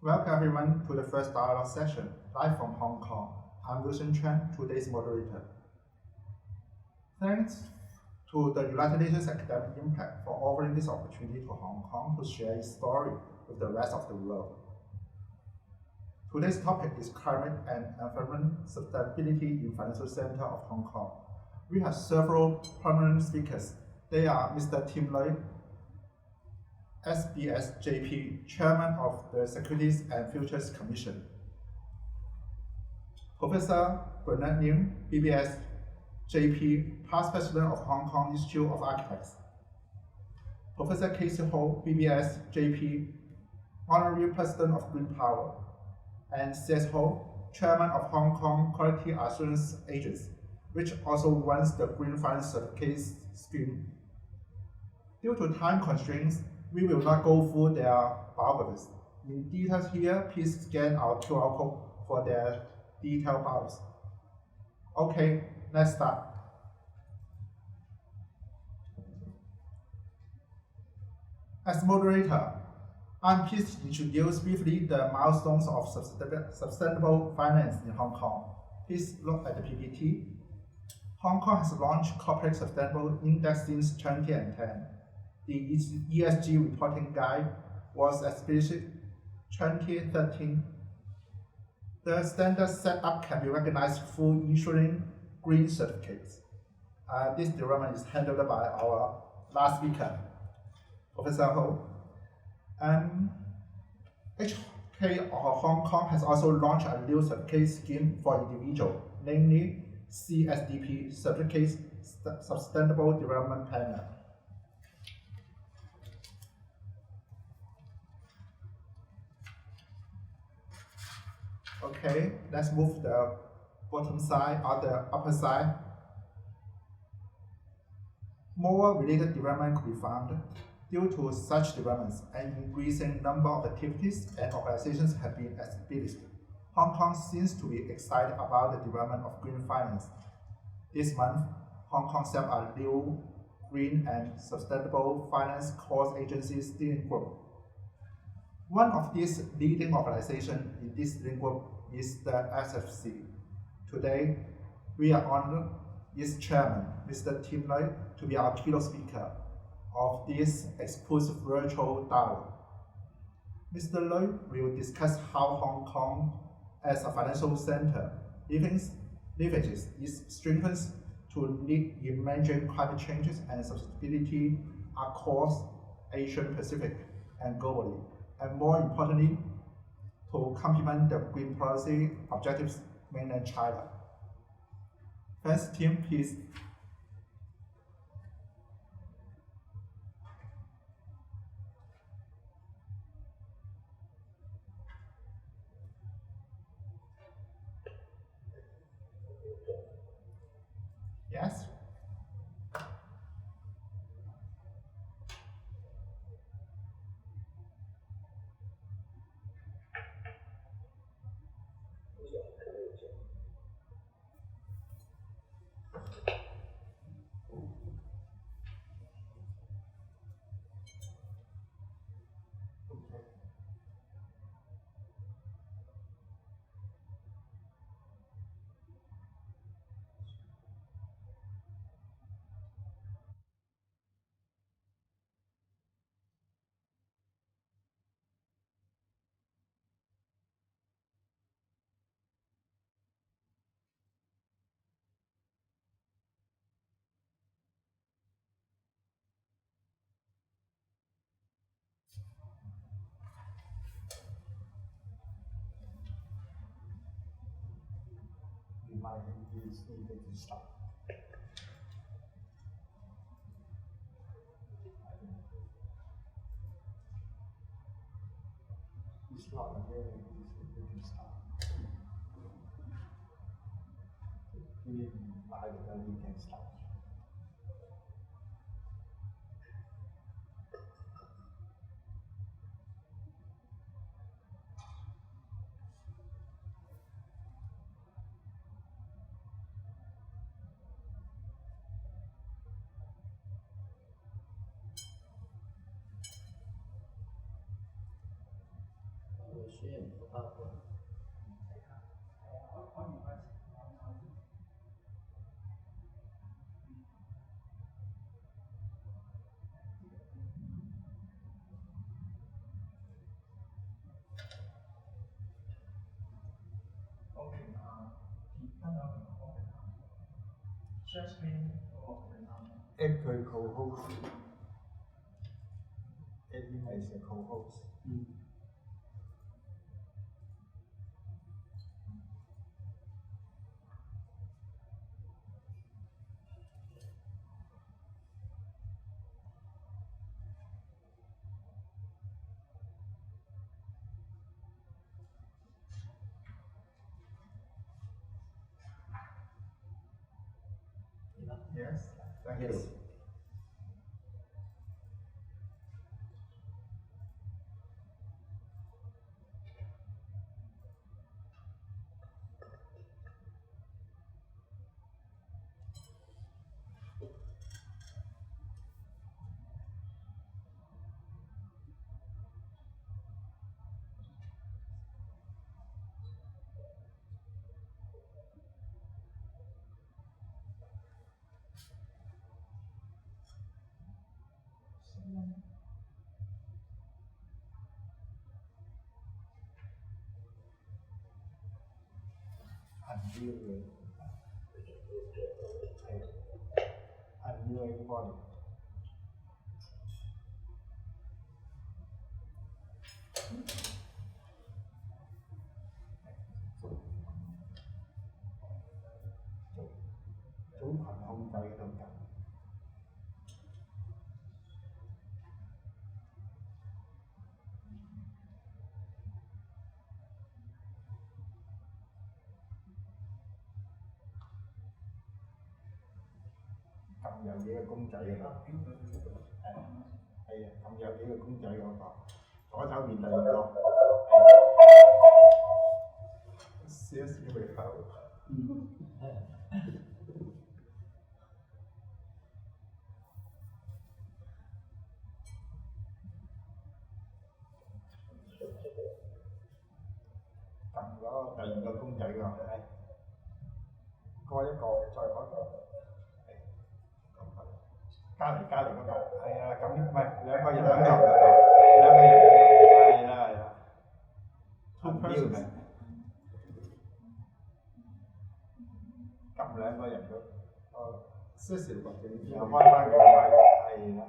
Welcome everyone to the first dialogue session, live from Hong Kong. I'm Wilson Chen, today's moderator. Thanks to the United Nations Academic Impact for offering this opportunity to Hong Kong to share its story with the rest of the world. Today's topic is climate and environment sustainability in Financial Center of Hong Kong. We have several prominent speakers. They are Mr. Tim Lui, SBS JP, Chairman of the Securities and Futures Commission. Professor Bernard Lim, BBS JP, Past President of Hong Kong Institute of Architects. Professor Casey Ho, BBS JP, Honorary President of Green Power. And C.S. Ho, Chairman of Hong Kong Quality Assurance Agency, which also runs the Green Finance Certificate Scheme. Due to time constraints, we will not go through their biographies. In details here, please scan our QR code for their detailed bios. Okay, let's start. As moderator, I'm pleased to introduce briefly the milestones of sustainable finance in Hong Kong. Please look at the PPT. Hong Kong has launched Corporate Sustainable Index since 2010. The ESG reporting guide was established in 2013. The standard setup can be recognized through issuing green certificates. This development is handled by our last speaker, Professor Ho. HK Hong Kong has also launched a new certificate scheme for individuals, namely CSDP, Certificate Sustainable Development Planner. Okay, let's move the bottom side or the upper side. More related development could be found. Due to such developments, an increasing number of activities and organizations have been established. Hong Kong seems to be excited about the development of green finance. This month, Hong Kong set a new Green and Sustainable Finance Course Agency steering group. One of these leading organizations in this steering group is the SFC. Today, we are honored its chairman, Mr. Tim Lui, to be our keynote speaker of this exclusive virtual dialogue. Mr. Lui will discuss how Hong Kong, as a financial center, leverages its strengths to lead in managing climate changes and sustainability across Asia Pacific and globally, and more importantly, to complement the green policy objectives mainland China. Thanks, Tim, please. Yes? Is needed to stop. It's not really needed to stop. We can stop. Add 佢 co-host， add him as a co-host。Yes, thank you. Unmute everybody. 組群控制喺度緊。撳有幾個公仔㗎嘛？係啊，撳有幾個公仔嗰個，左手邊第二個。Seriously, we have. 撳嗰個第二個公仔㗎，係。過一個，再過一個。加嚟嗰個，係啊，咁唔係兩個人兩個，係啦。Two persons。撳兩個人都，少少或者又開翻佢個咪，係啦。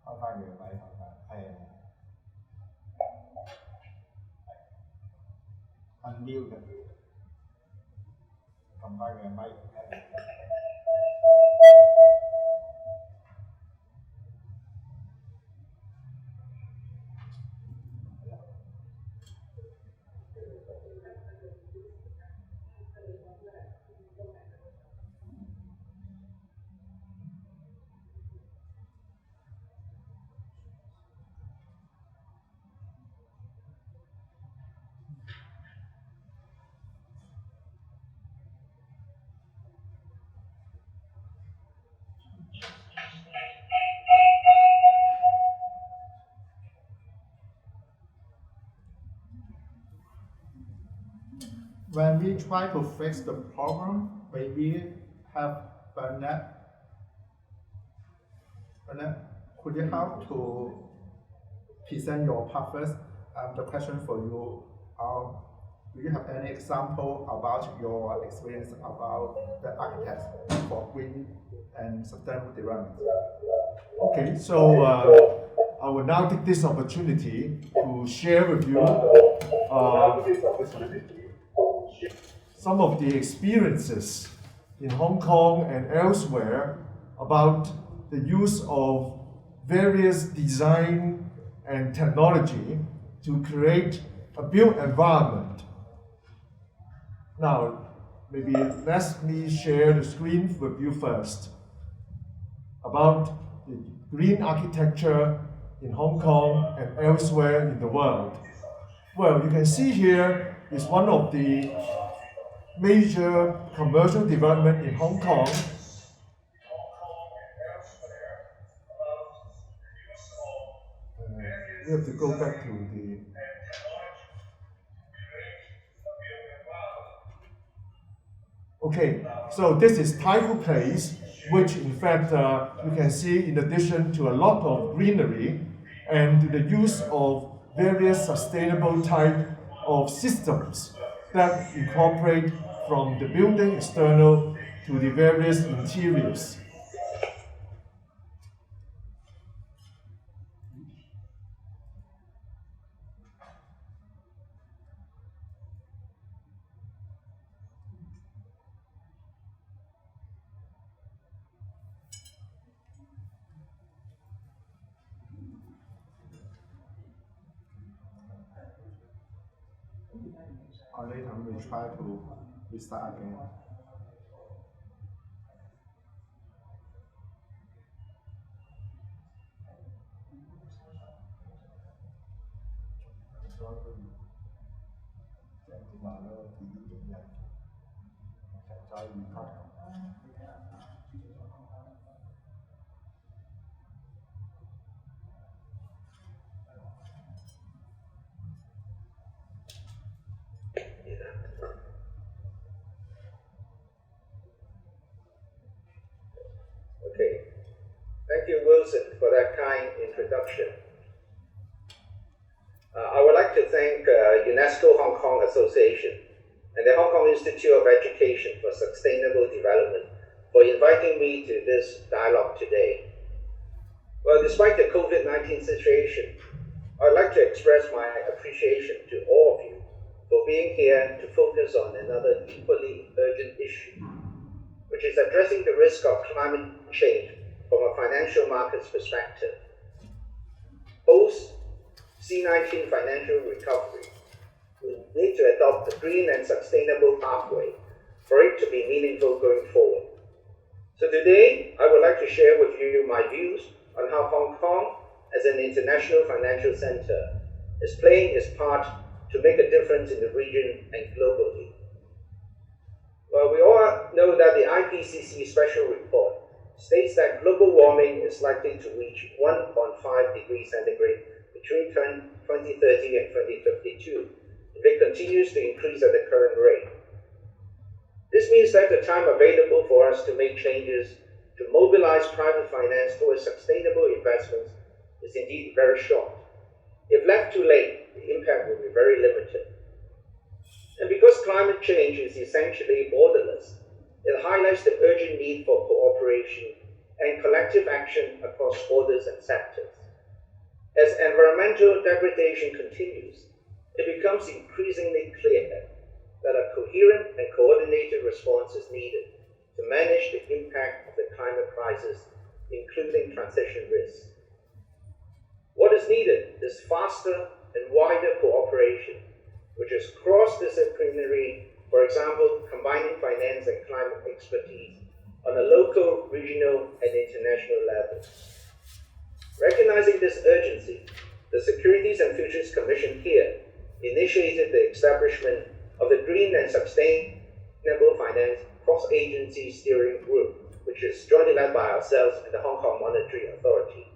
開翻佢個咪，係啊。Unmute 嘅。撳翻佢嘅咪。When we try to fix the problem, maybe have Bernard, could you help to present your part first? The question for you, do you have any example about your experience about the architects for green and sustainable development? Okay, so I will now take this opportunity to share with you some of the experiences in Hong Kong and elsewhere about the use of various design and technology to create a built environment. Now, maybe let me share the screen with you first about the green architecture in Hong Kong and elsewhere in the world. Well, you can see here is one of the major commercial development in Hong Kong. We have to go back to the. Okay, so this is Taihu Place, which in fact you can see in addition to a lot of greenery and to the use of various sustainable type of systems that incorporate from the building external to the various interiors. Or later we will try to restart again. Okay. Thank you, Wilson, for that kind introduction. I would like to thank UNESCO Hong Kong Association and the Hong Kong Institute of Education for Sustainable Development for inviting me to this dialogue today. Well, despite the COVID-19 situation, I'd like to express my appreciation to all of you for being here to focus on another equally urgent issue, which is addressing the risk of climate change from a financial markets perspective. Post C-19 financial recovery, we need to adopt a green and sustainable pathway for it to be meaningful going forward. So today, I would like to share with you my views on how Hong Kong, as an international financial center, is playing its part to make a difference in the region and globally. Well, we all know that the IPCC special report states that global warming is likely to reach 1.5 degrees centigrade between 2030 and 2052 if it continues to increase at the current rate. This means that the time available for us to make changes to mobilize private finance towards sustainable investments is indeed very short. If left too late, the impact will be very limited. And because climate change is essentially borderless, it highlights the urgent need for cooperation and collective action across borders and sectors. As environmental degradation continues, it becomes increasingly clear that a coherent and coordinated response is needed to manage the impact of the climate crisis, including transition risks. What is needed is faster and wider cooperation, which is cross-disciplinary, for example, combining finance and climate expertise on a local, regional, and international level. Recognizing this urgency, the Securities and Futures Commission here initiated the establishment of the Green and Sustainable Finance Cross-Agency Steering Group, which is jointly led by ourselves and the Hong Kong Monetary Authority.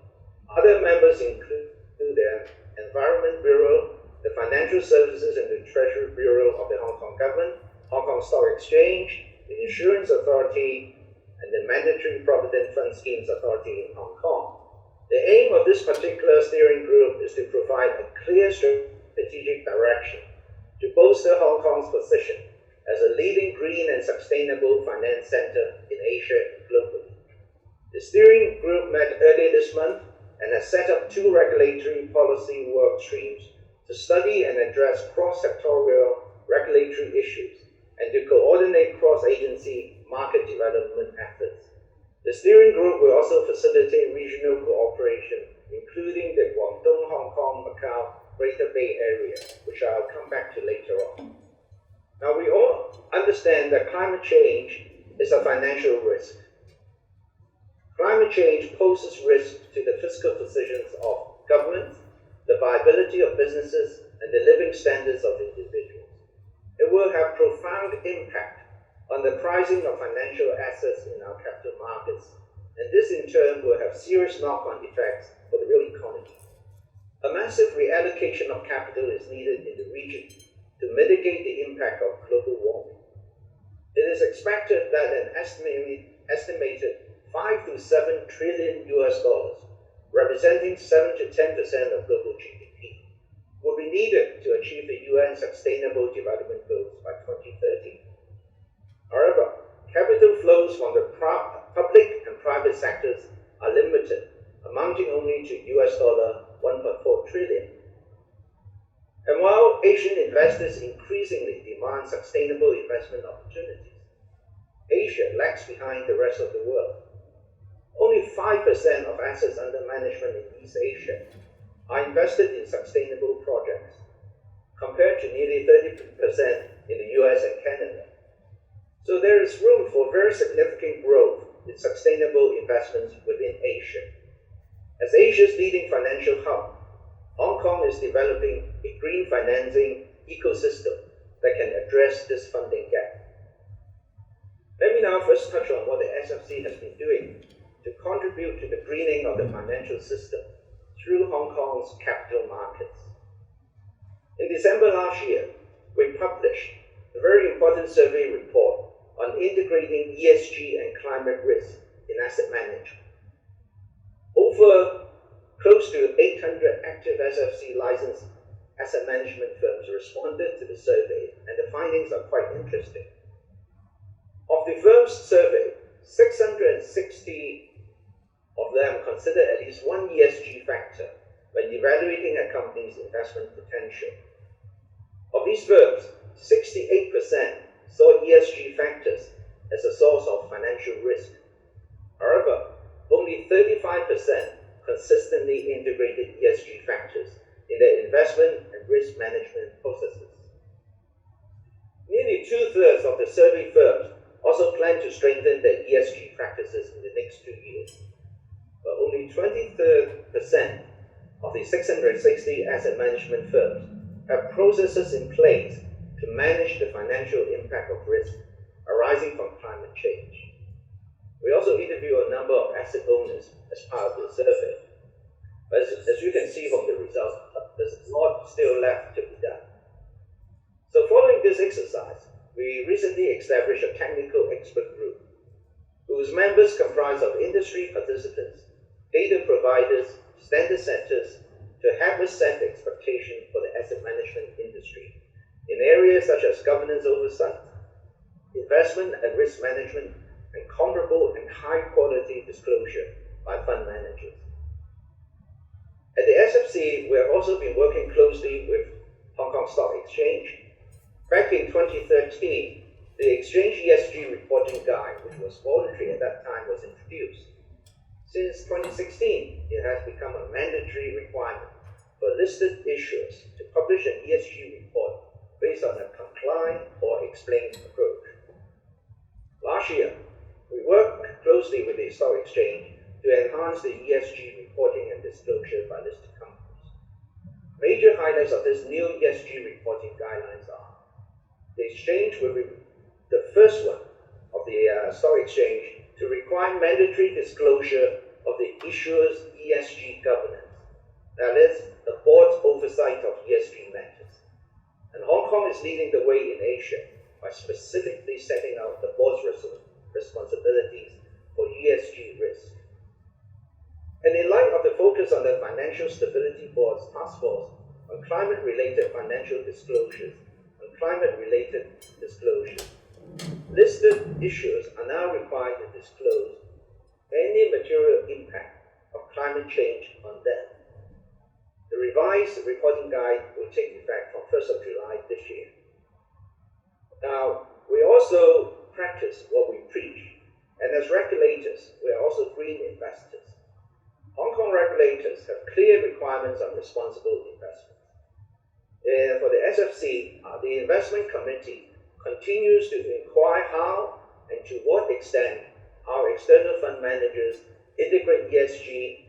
Other members include the Environment Bureau, the Financial Services and the Treasury Bureau of the Hong Kong Government, Hong Kong Stock Exchange, the Insurance Authority, and the Mandatory Provident Fund Schemes Authority in Hong Kong. The aim of this particular steering group is to provide a clear strategic direction to bolster Hong Kong's position as a leading green and sustainable finance center in Asia and globally. The steering group met earlier this month and has set up 2 regulatory policy work streams to study and address cross-sectorial regulatory issues and to coordinate cross-agency market development efforts. The steering group will also facilitate regional cooperation, including the Guangdong, Hong Kong, Macau, Greater Bay Area, which I'll come back to later on. Now, we all understand that climate change is a financial risk. Climate change poses risks to the fiscal positions of governments, the viability of businesses, and the living standards of individuals. It will have profound impact on the pricing of financial assets in our capital markets, and this in turn will have serious knock-on effects for the real economy. A massive reallocation of capital is needed in the region to mitigate the impact of global warming. It is expected that an estimated 5 to 7 trillion US dollars, representing 7 to 10% of global GDP, will be needed to achieve the UN Sustainable Development Goals by 2030. However, capital flows from the public and private sectors are limited, amounting only to US dollar 1.4 trillion. And while Asian investors increasingly demand sustainable investment opportunities, Asia lags behind the rest of the world. Only 5% of assets under management in East Asia are invested in sustainable projects, compared to nearly 30% in the US and Canada. So there is room for very significant growth in sustainable investments within Asia. As Asia's leading financial hub, Hong Kong is developing a green financing ecosystem that can address this funding gap. Let me now first touch on what the SFC has been doing to contribute to the greening of the financial system through Hong Kong's capital markets. In December last year, we published a very important survey report on integrating ESG and climate risk in asset management. Over close to 800 active SFC licensed asset management firms responded to the survey, and the findings are quite interesting. Of the firms surveyed, 660 of them consider at least one ESG factor when evaluating a company's investment potential. Of these firms, 68% saw ESG factors as a source of financial risk. However, only 35% consistently integrated ESG factors in their investment and risk management processes. Nearly 2/3 of the survey firms also plan to strengthen their ESG practices in the next 2 years. But only 23% of the 660 asset management firms have processes in place to manage the financial impact of risk arising from climate change. We also interviewed a number of asset owners as part of the survey. But as you can see from the results, there's a lot still left to be done. So following this exercise, we recently established a technical expert group whose members comprise of industry participants, data providers, standard setters, to help us set expectations for the asset management industry in areas such as governance oversight, investment and risk management, and comparable and high-quality disclosure by fund managers. At the SFC, we have also been working closely with Hong Kong Stock Exchange. Back in 2013, the Exchange ESG reporting guide, which was voluntary at that time, was introduced. Since 2016, it has become a mandatory requirement for listed issuers to publish an ESG report based on a comply or explain approach. Last year, we worked closely with the Stock Exchange to enhance the ESG reporting and disclosure by listed companies. Major highlights of this new ESG reporting guidelines are: the Exchange will be the first one of the Stock Exchange to require mandatory disclosure of the issuer's ESG governance, that is, the board's oversight of ESG matters. And Hong Kong is leading the way in Asia by specifically setting out the board's responsibilities for ESG risk. And in light of the focus on the Financial Stability Board's task force on climate-related financial disclosures and climate-related disclosures, listed issuers are now required to disclose any material impact of climate change on them. The revised reporting guide will take effect from 1st of July this year. Now, we also practice what we preach, and as regulators, we are also green investors. Hong Kong regulators have clear requirements on responsible investment. For the SFC, the Investment Committee continues to inquire how and to what extent our external fund managers integrate ESG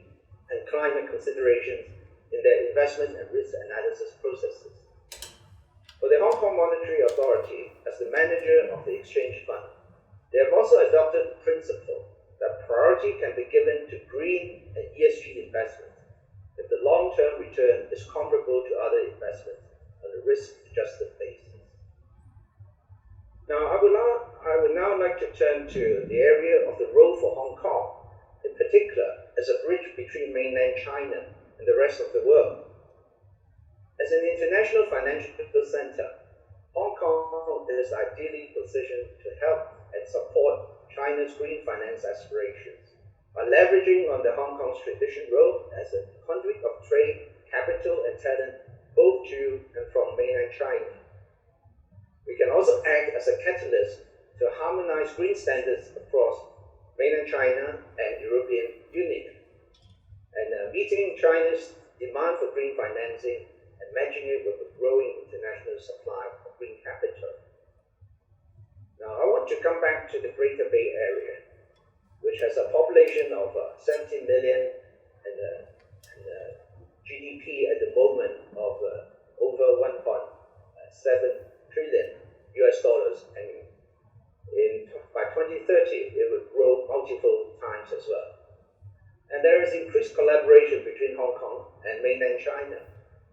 and climate considerations in their investment and risk analysis processes. For the Hong Kong Monetary Authority, as the manager of the Exchange Fund, they have also adopted the principle that priority can be given to green and ESG investments if the long-term return is comparable to other investments on a risk-adjusted basis. Now, I would now like to turn to the area of the role for Hong Kong, in particular as a bridge between mainland China and the rest of the world. As an international financial center, Hong Kong is ideally positioned to help and support China's green finance aspirations by leveraging on the Hong Kong's traditional role as a conduit of trade, capital, and talent both to and from mainland China. We can also act as a catalyst to harmonize green standards across mainland China and European Union, and meeting China's demand for green financing and matching it with a growing international supply of green capital. Now, I want to come back to the Greater Bay Area, which has a population of 17 million and GDP at the moment of over 1.7 trillion US dollars, and by 2030 it will grow multiple times as well. And there is increased collaboration between Hong Kong and mainland China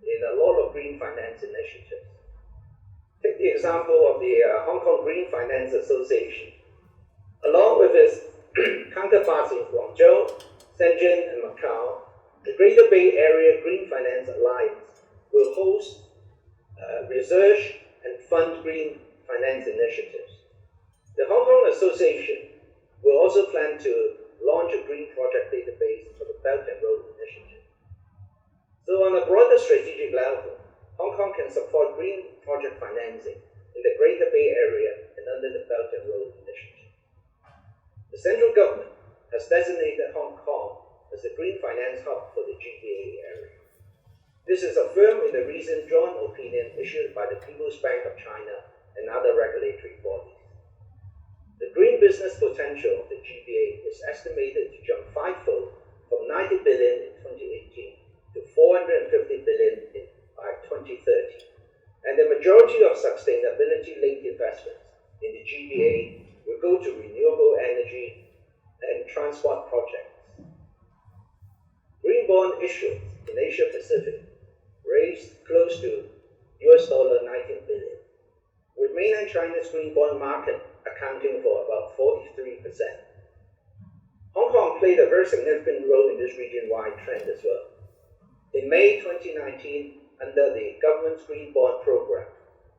in a lot of green finance initiatives. Take the example of the Hong Kong Green Finance Association. Along with its counterparts in Guangzhou, Shenzhen, and Macau, the Greater Bay Area Green Finance Alliance will host research and fund green finance initiatives. The Hong Kong Association will also plan to launch a green project database for the Belt and Road Initiative. So on a broader strategic level, Hong Kong can support green project financing in the Greater Bay Area and under the Belt and Road Initiative. The central government has designated Hong Kong as the green finance hub for the GBA area. This is affirmed in the recent joint opinion issued by the People's Bank of China and other regulatory bodies. The green business potential of the GBA is estimated to jump fivefold from 90 billion in 2018 to 450 billion by 2030. And the majority of sustainability-linked investments in the GBA will go to renewable energy and transport projects. Green bond issuance in Asia Pacific raised close to US $19 billion, with mainland China's green bond market accounting for about 43%. Hong Kong played a very significant role in this region-wide trend as well. In May 2019, under the government's Green Bond Program,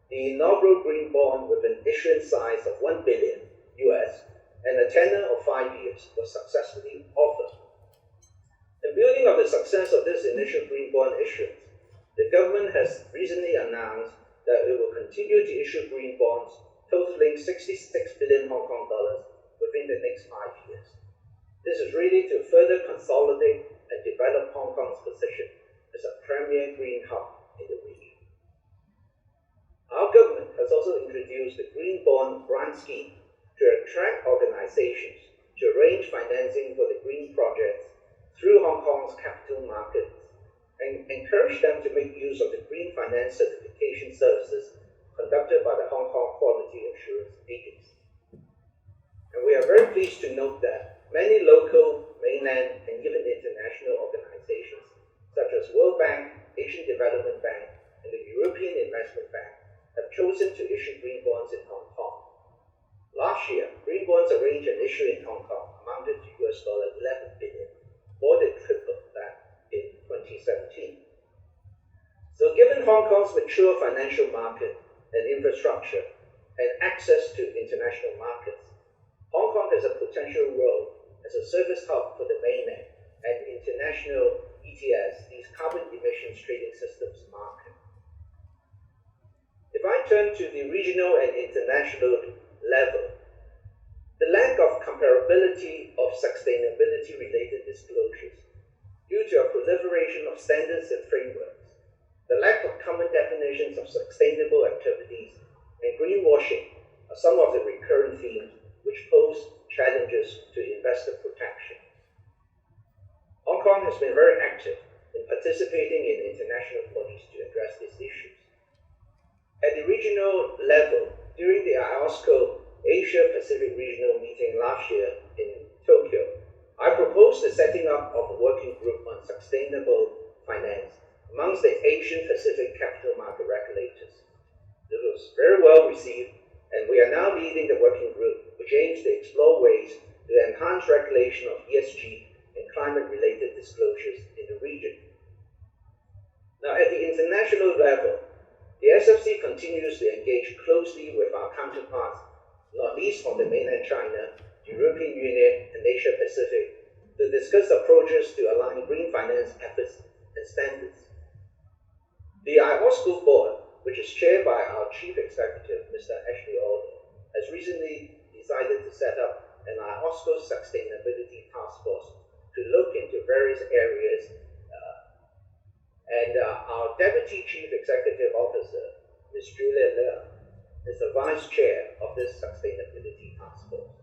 the inaugural green bond with an issuance size of $1 billion US and a tenure of 5 years was successfully offered. In building of the success of this initial green bond issuance, the government has recently announced that it will continue to issue green bonds totaling 66 billion Hong Kong dollars within the next 5 years. This is really to further consolidate and develop Hong Kong's position as a premier green hub in the region. Our government has also introduced the Green Bond Grant Scheme to attract organizations to arrange financing for the green projects through Hong Kong's capital markets and encourage them to make use of the green finance certification services conducted by the Hong Kong Quality Assurance Agency. And we are very pleased to note that many local, mainland, and even international organizations such as World Bank, Asian Development Bank, and the European Investment Bank have chosen to issue green bonds in Hong Kong. Last year, green bonds arranged and issued in Hong Kong amounted to US $11 billion, more than triple that in 2017. So given Hong Kong's mature financial market and infrastructure and access to international markets, Hong Kong has a potential role as a service hub for the mainland and international ETS, these carbon emissions trading systems market. If I turn to the regional and international level, the lack of comparability of sustainability-related disclosures due to a proliferation of standards and frameworks, the lack of common definitions of sustainable activities, and greenwashing are some of the recurrent themes which pose challenges to investor protection. Hong Kong has been very active in participating in international bodies to address these issues. At the regional level, during the IOSCO Asia Pacific Regional Meeting last year in Tokyo, I proposed the setting up of a working group on sustainable finance amongst the Asian Pacific capital market regulators. This was very well received, and we are now leading the working group, which aims to explore ways to enhance regulation of ESG and climate-related disclosures in the region. Now, at the international level, the SFC continues to engage closely with our counterparts, not least from the mainland China, the European Union, and Asia Pacific, to discuss approaches to align green finance efforts and standards. The IOSCO board, which is chaired by our chief executive, Mr. Ashley Alden, has recently decided to set up an IOSCO sustainability task force to look into various areas, and our deputy chief executive officer, Ms. Julia Leung, is the vice chair of this sustainability task force.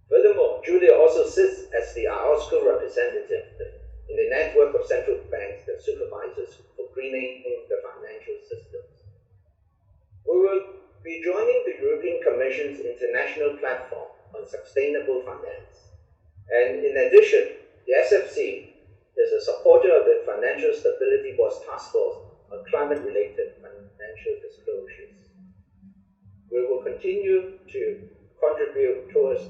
Furthermore, Julia also sits as the IOSCO representative in the network of central banks that supervises for greening the financial systems. We will be joining the European Commission's international platform on sustainable finance. And in addition, the SFC is a supporter of the Financial Stability Board's task force on climate-related financial disclosures. We will continue to contribute towards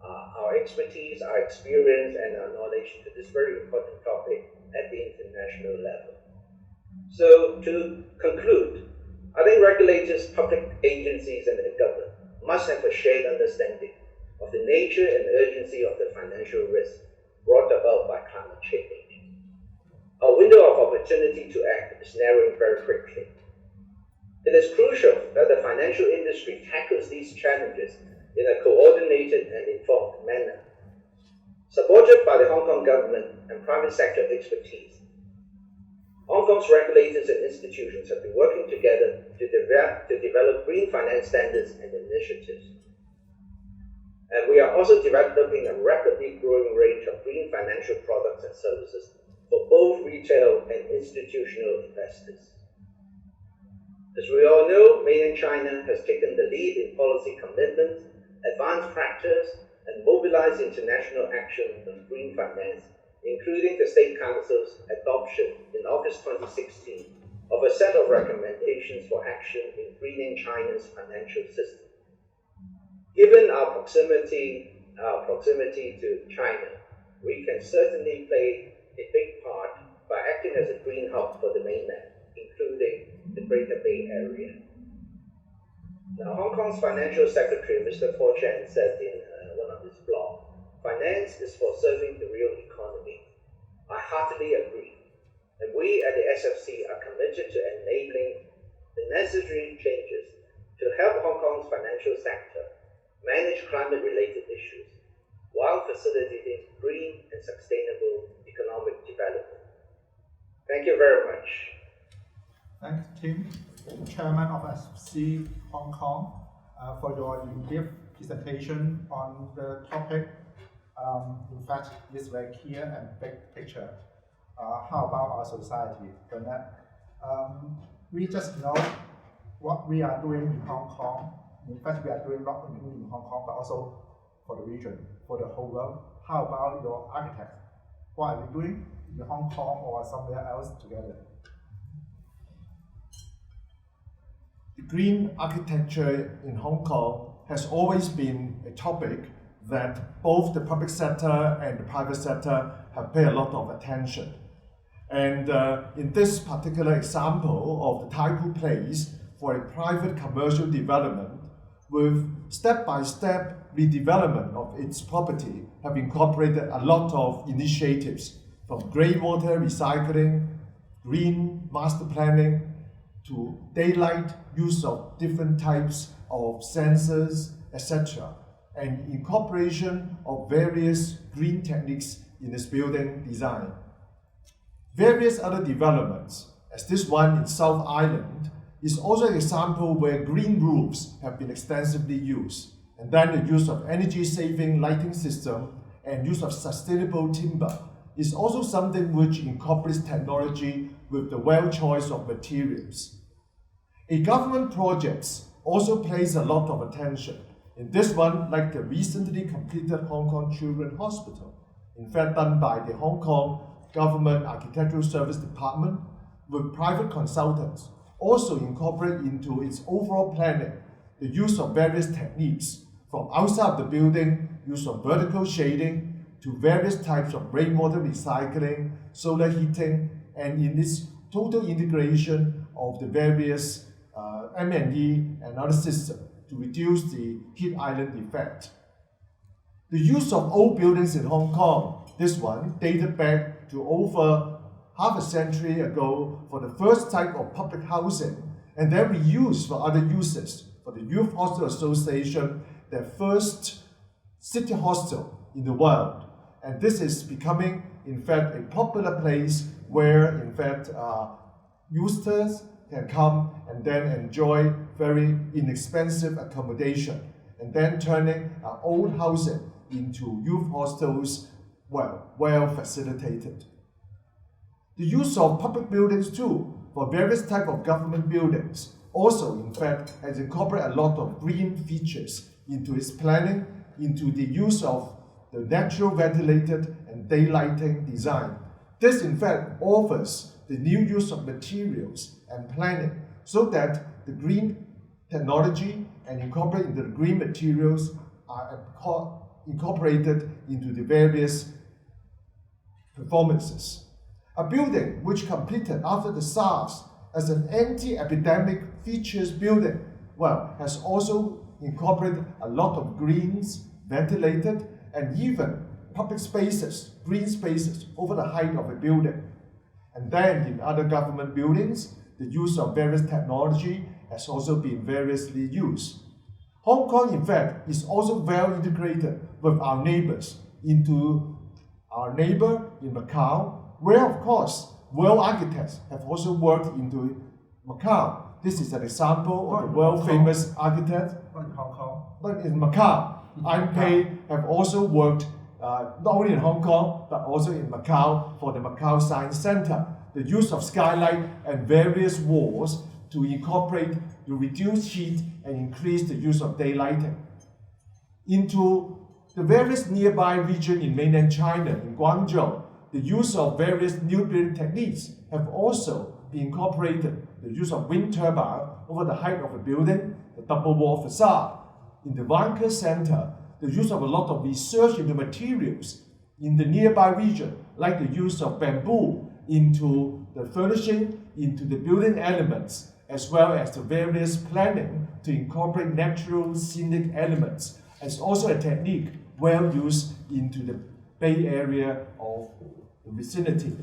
our expertise, our experience, and our knowledge to this very important topic at the international level. So to conclude, I think regulators, public agencies, and the government must have a shared understanding of the nature and urgency of the financial risk brought about by climate change. Our window of opportunity to act is narrowing very quickly. It is crucial that the financial industry tackles these challenges in a coordinated and informed manner. Supported by the Hong Kong government and private sector expertise, Hong Kong's regulators and institutions have been working together to develop green finance standards and initiatives. And we are also developing a rapidly growing range of green financial products and services for both retail and institutional investors. As we all know, mainland China has taken the lead in policy commitments, advanced practice, and mobilized international action on green finance, including the State Council's adoption in August 2016 of a set of recommendations for action in greening China's financial system. Given our proximity to China, we can certainly play a big part by acting as a green hub for the mainland, including the Greater Bay Area. Now, Hong Kong's Financial Secretary, Mr. Paul Chan, said in one of his blogs, "Finance is for serving the real economy." I heartily agree, and we at the SFC are committed to enabling the necessary changes to help Hong Kong's financial sector manage climate-related issues while facilitating green and sustainable economic development. Thank you very much. Thanks, Tim, Chairman of SFC Hong Kong, for your in-depth presentation on the topic. In fact, it's very clear and big picture. How about our society? Bernard? We just know what we are doing in Hong Kong. In fact, we are doing not only in Hong Kong, but also for the region, for the whole world. How about your architects? What are we doing in Hong Kong or somewhere else together? The green architecture in Hong Kong has always been a topic that both the public sector and the private sector have paid a lot of attention. And in this particular example of the Taikoo Place for a private commercial development, with step-by-step redevelopment of its property, have incorporated a lot of initiatives from grey water recycling, green master planning, to daylight use of different types of sensors, etc., and incorporation of various green techniques in its building design. Various other developments, as this one in South Island, is also an example where green roofs have been extensively used, and then the use of energy-saving lighting system and use of sustainable timber is also something which incorporates technology with the well choice of materials. A government projects also place a lot of attention. In this one, like the recently completed Hong Kong Children's Hospital, in fact done by the Hong Kong government architectural service department with private consultants also incorporate into its overall planning the use of various techniques from outside of the building, use of vertical shading, to various types of rainwater recycling, solar heating, and in this total integration of the various M&E and other systems to reduce the heat island effect. The use of old buildings in Hong Kong, this one dated back to over half a century ago for the first type of public housing, and then reused for other uses. For the Youth Hostel Association, their first city hostel in the world. And this is becoming, in fact, a popular place where, in fact, users can come and then enjoy very inexpensive accommodation, and then turning old housing into youth hostels, well facilitated. The use of public buildings too, for various types of government buildings, also, in fact, has incorporated a lot of green features into its planning, into the use of the natural ventilated and daylighting design. This, in fact, offers the new use of materials and planning so that the green technology and incorporated into the green materials are incorporated into the various performances. A building which completed after the SARS as an anti-epidemic features building, has also incorporated a lot of greens, ventilated, and even public spaces, green spaces over the height of a building. And then in other government buildings, the use of various technology has also been variously used. Hong Kong, in fact, is also well integrated with our neighbors into our neighbor in Macau, where, of course, world architects have also worked into Macau. This is an example of the world-famous architect. Not in Hong Kong. But in Macau. Anh Pei have also worked not only in Hong Kong, but also in Macau for the Macau Science Center. The use of skylight and various walls to incorporate, to reduce heat and increase the use of daylighting. Into the various nearby region in mainland China, in Guangzhou, the use of various new building techniques have also been incorporated. The use of wind turbine over the height of a building, the double wall facade. In the Vanke Center, the use of a lot of research into materials in the nearby region, like the use of bamboo into the furnishing, into the building elements, as well as the various planning to incorporate natural scenic elements, as also a technique well used into the Bay Area of the vicinity.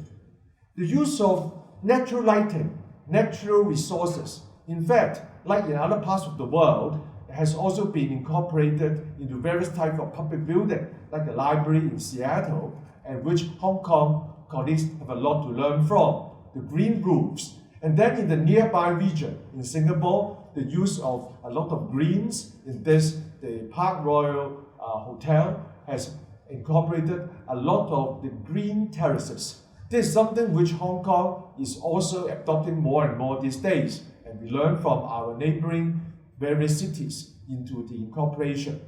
The use of natural lighting, natural resources, in fact, like in other parts of the world, has also been incorporated into various types of public building, like the library in Seattle, and which Hong Kong colleagues have a lot to learn from. The green roofs. And then in the nearby region, in Singapore, the use of a lot of greens in this, the Park Royal Hotel has incorporated a lot of the green terraces. This is something which Hong Kong is also adopting more and more these days, and we learn from our neighboring various cities into the incorporation.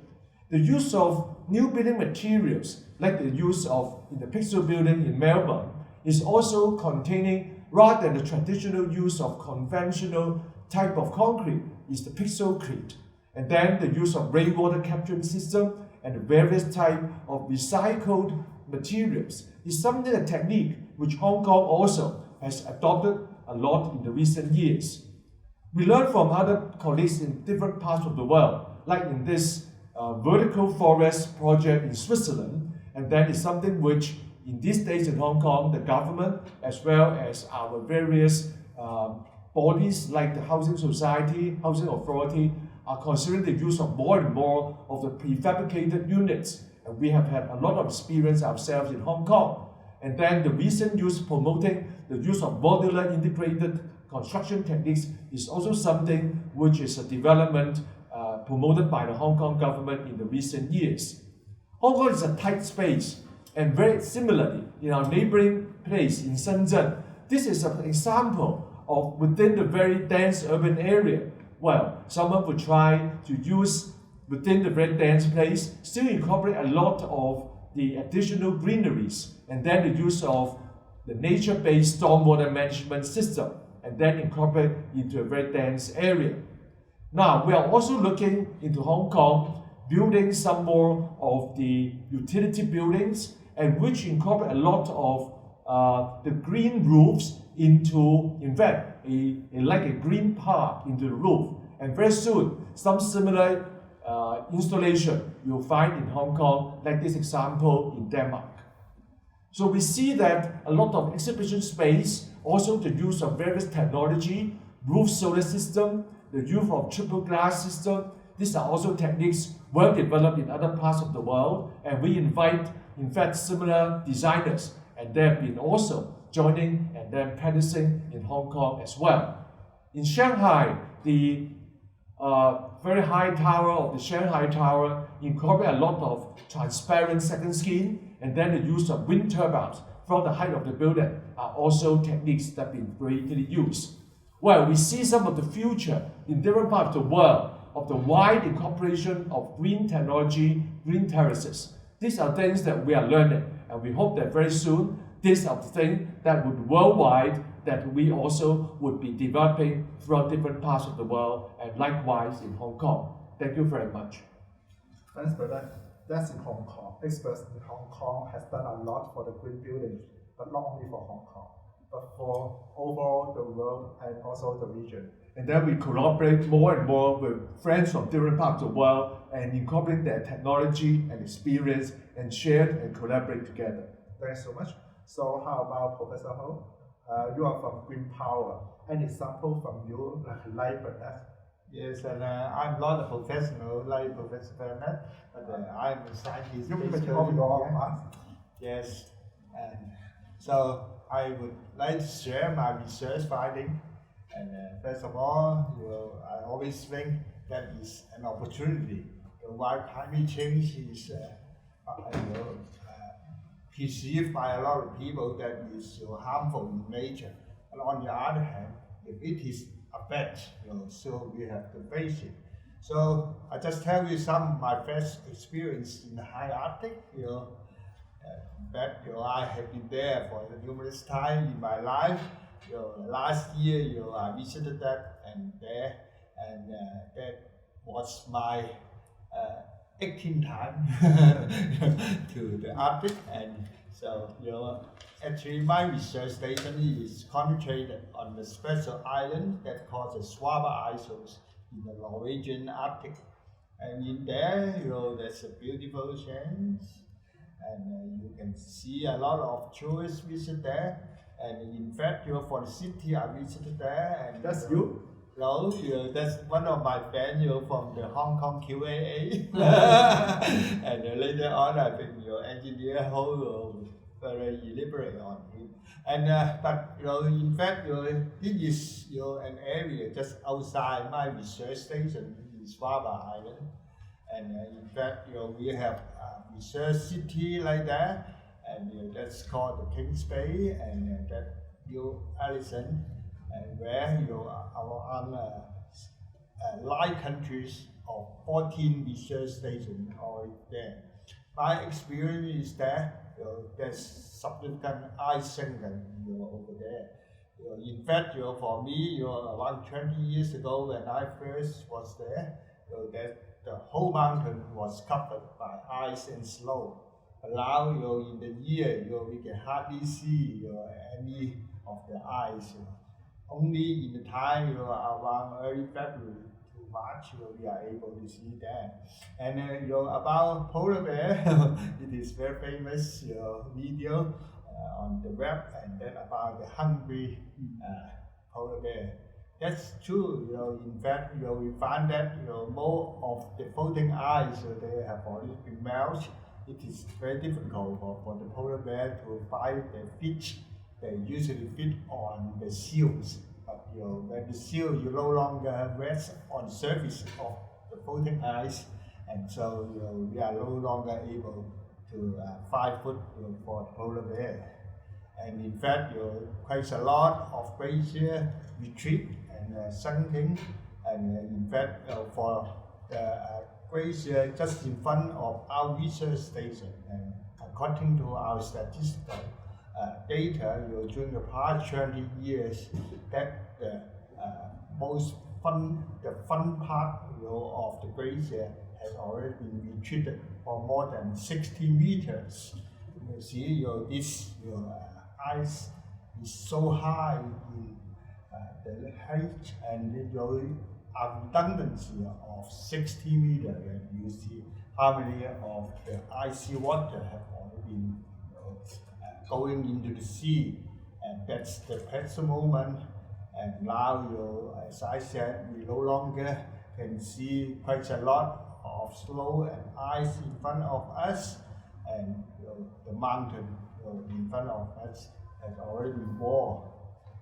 The use of new building materials, like the use of in the Pixel building in Melbourne, is also containing, rather than the traditional use of conventional type of concrete, is the Pixelcrete. And then the use of rainwater capturing system and the various type of recycled materials is something, a technique which Hong Kong also has adopted a lot in the recent years. We learn from other colleagues in different parts of the world, like in this vertical forest project in Switzerland, and that is something which in these days in Hong Kong, the government as well as our various bodies like the Housing Society, Housing Authority are considering the use of more and more of the prefabricated units. And we have had a lot of experience ourselves in Hong Kong. And then the recent use promoting the use of modular integrated construction techniques is also something which is a development promoted by the Hong Kong government in the recent years. Hong Kong is a tight space, and very similarly, in our neighboring place in Shenzhen, this is an example of within the very dense urban area. Well, someone would try to use within the very dense place, still incorporate a lot of the additional greeneries, and then the use of the nature-based stormwater management system and then incorporate into a very dense area. Now, we are also looking into Hong Kong, building some more of the utility buildings, and which incorporate a lot of the green roofs into, in fact, like a green park into the roof. And very soon, some similar installation you'll find in Hong Kong, like this example in Denmark. So we see that a lot of exhibition space, also the use of various technology, roof solar system, the use of triple glass system. These are also techniques well developed in other parts of the world, and we invite, in fact, similar designers, and they have been also joining and then practicing in Hong Kong as well. In Shanghai, the very high tower of the Shanghai Tower incorporate a lot of transparent second skin, and then the use of wind turbines from the height of the building are also techniques that have been greatly used. Well, we see some of the future in different parts of the world of the wide incorporation of green technology, green terraces. These are things that we are learning, and we hope that very soon these are the things that would worldwide that we also would be developing throughout different parts of the world, and likewise in Hong Kong. Thank you very much. Thanks, brother. That's in Hong Kong. Experts in Hong Kong has done a lot for the green buildings, but not only for Hong Kong, but for overall the world and also the region. And then we collaborate more and more with friends from different parts of the world and incorporate their technology and experience and share and collaborate together. Thanks so much. So how about Professor Ho? You are from Green Power. Any example from you, like Bernard? Yes, and I'm not a professional like Professor Bernard, but I'm a scientist. Yes, and so I would like to share my research finding. And first of all, I always think that is an opportunity. While climate change is perceived by a lot of people that is harmful in nature, and on the other hand, if it is a fact, so we have to face it. So I just tell you some of my first experience in the high Arctic. I have been there for numerous times in my life. Last year, I visited that and there, and that was my 18th time to the Arctic. And so, actually my research station is concentrated on the special island that called the Svalbard Isles in the Norwegian Arctic. And in there, there's a beautiful chance, and you can see a lot of tourists visit there. And in fact, for the city, I visited there. And that's you? No, that's one of my friends from the Hong Kong QAA. And later on, I think your engineer Ho very elaborate on it. And but in fact, this is an area just outside my research station in Svalbard Island. And in fact, we have a research city like that. And that's called the Kings Bay, and that Allison, and where our like countries of 14 research stations are there. My experience is that there's significant ice sinking over there. In fact, for me, around 20 years ago when I first was there, that the whole mountain was covered by ice and snow. Now, in the year, we can hardly see any of the ice. Only in the time around early February to March, we are able to see that. And about polar bear, it is very famous video on the web, and then about the hungry polar bear. That's true. In fact, we find that more of the floating ice they have already been melted. It is very difficult for the polar bear to find the fish. They usually feed on the seals. But when the seal no longer rests on the surface of the floating ice, and so we are no longer able to find food for the polar bear. And in fact, quite a lot of glacier retreat and sunken. And in fact, for the glacier just in front of our research station, and according to our statistical data during the past 20 years that the fun part of the glacier has already been retreated for more than 60 meters. You see, this ice is so high in the height, and a redundancy of 60 meters, and you see how many of the icy water have already been going into the sea, and that's the present moment. And now, as I said, we no longer can see quite a lot of snow and ice in front of us, and the mountain in front of us has already been warm.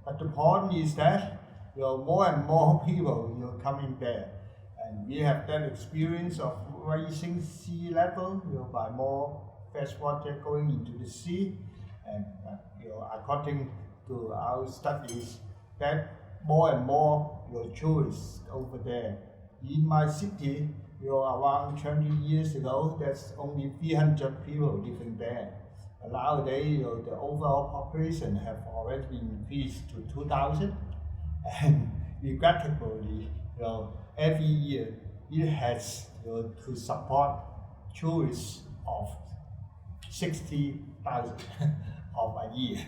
But the point is that more and more people coming there, and we have that experience of rising sea level by more fresh water going into the sea, and according to our studies, that more and more tourists over there. In my city, around 20 years ago, there's only 300 people living there. Nowadays, the overall population have already increased to 2,000, and regrettably, every year it has to support tourists of 60,000 of a year.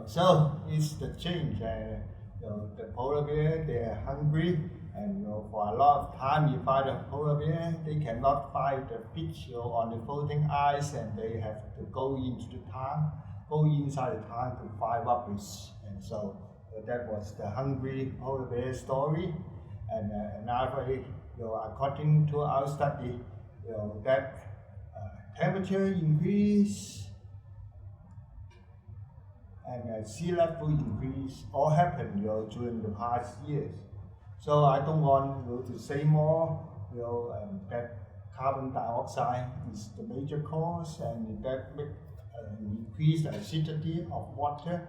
So it's the change. The polar bear, they're hungry, and for a lot of time you find a polar bear, they cannot find the fish on the floating ice, and they have to go inside the tank to find rubbish. And so that was the hungry polar bear story. And according to our study, that temperature increase and sea level increase all happened during the past years. So I don't want to say more. And that carbon dioxide is the major cause, and that increase the acidity of water.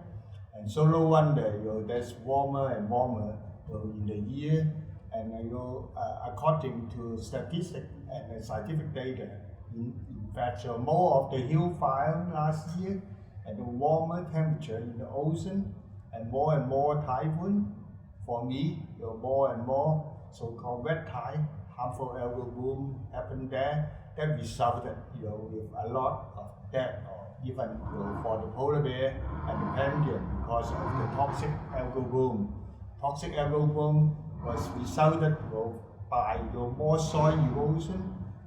And so no wonder that's warmer and warmer in the year. And according to statistics and scientific data, in fact, more of the hill fire last year, and the warmer temperature in the ocean, and more typhoon. For me, more and more so-called red tide, harmful algal bloom happened there. That resulted with a lot of death, or even for the polar bear and the penguin, because of the toxic algal bloom. Toxic algal bloom was resulted by more soil erosion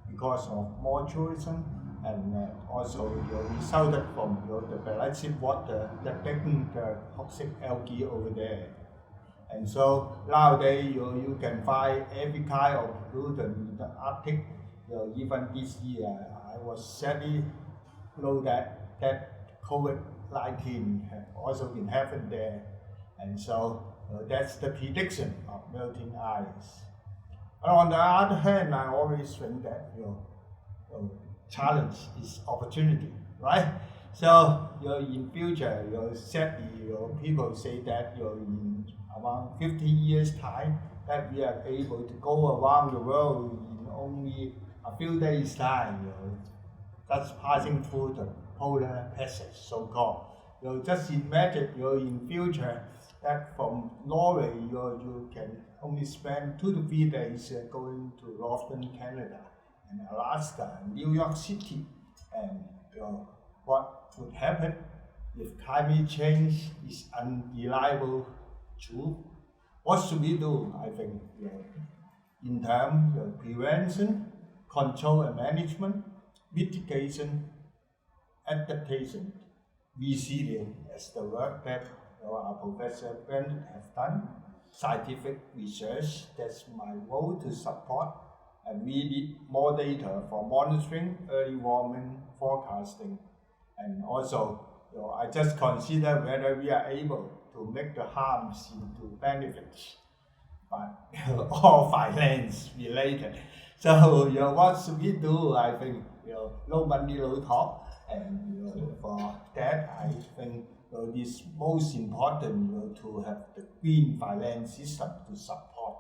because of more tourism, and also resulted from the pelagic water that taking the toxic algae over there. And so nowadays you can find every kind of pollutant in the Arctic. Even this year I was sadly know that COVID-19 have also been happened there. And so that's the prediction of melting ice. But on the other hand, I always think that challenge is opportunity, right? So in future, sadly, people say that in around 50 years time, that we are able to go around the world in only a few days time, just passing through the polar passage, so-called. Just imagine in future that from Norway you can only spend 2 to 3 days going to northern Canada and Alaska and New York City, and what would happen if climate change is undeniable truth? What should we do? I think in terms of prevention, control and management, mitigation, adaptation, resilience as the work that our Professor Ben has done, scientific research, that's my role to support, and we need more data for monitoring, early warning, forecasting, and also I just consider whether we are able to make the harms into benefits, but all finance related. So what should we do? I think no money, no talk, and for that I think it's most important to have the green finance system to support.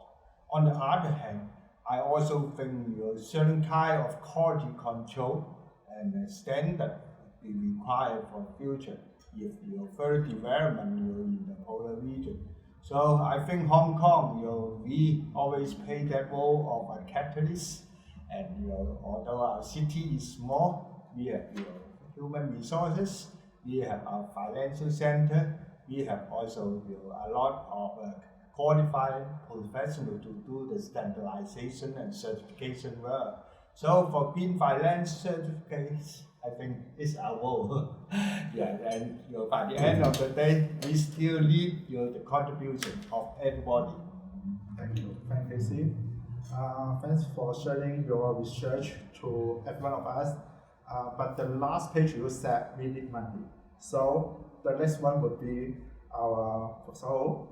On the other hand, I also think certain kind of quality control and standard will be required for future. if further development in the polar region. So I think Hong Kong, we always play that role of a catalyst, and although our city is small, we have human resources, we have our financial center, we have also a lot of qualified professionals to do the standardization and certification work. So for green finance certificates, I think it's our role. Yeah, and by the end of the day, we still need the contribution of everybody. Thank you, Casey. Thanks for sharing your research to every one of us. But the last page you said we need money. So the next one would be our Professor.